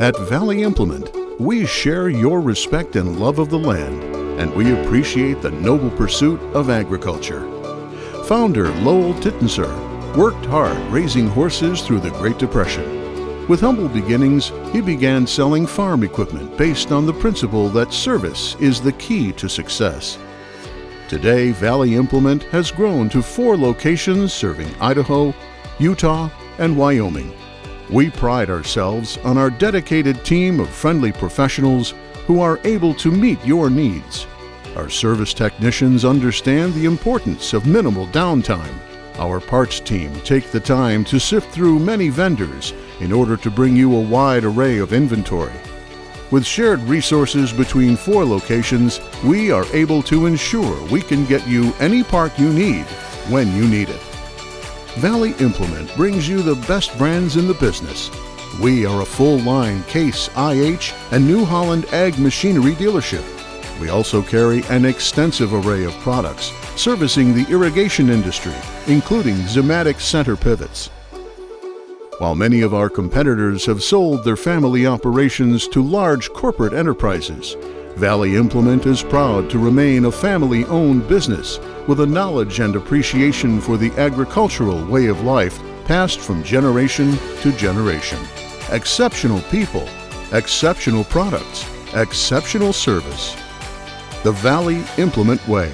At Valley Implement, we share your respect and love of the land, and we appreciate the noble pursuit of agriculture. Founder Lowell Tittenser worked hard raising horses through the Great Depression. With humble beginnings, he began selling farm equipment based on the principle that service is the key to success. Today, Valley Implement has grown to 4 locations serving Idaho, Utah, and Wyoming. We pride ourselves on our dedicated team of friendly professionals who are able to meet your needs. Our service technicians understand the importance of minimal downtime. Our parts team take the time to sift through many vendors in order to bring you a wide array of inventory. With shared resources between 4 locations, we are able to ensure we can get you any part you need when you need it. Valley Implement brings you the best brands in the business. We are a full-line Case IH and New Holland Ag Machinery dealership. We also carry an extensive array of products servicing the irrigation industry, including Zimmatic center pivots. While many of our competitors have sold their family operations to large corporate enterprises, Valley Implement is proud to remain a family-owned business with a knowledge and appreciation for the agricultural way of life passed from generation to generation. Exceptional people, exceptional products, exceptional service. The Valley Implement Way.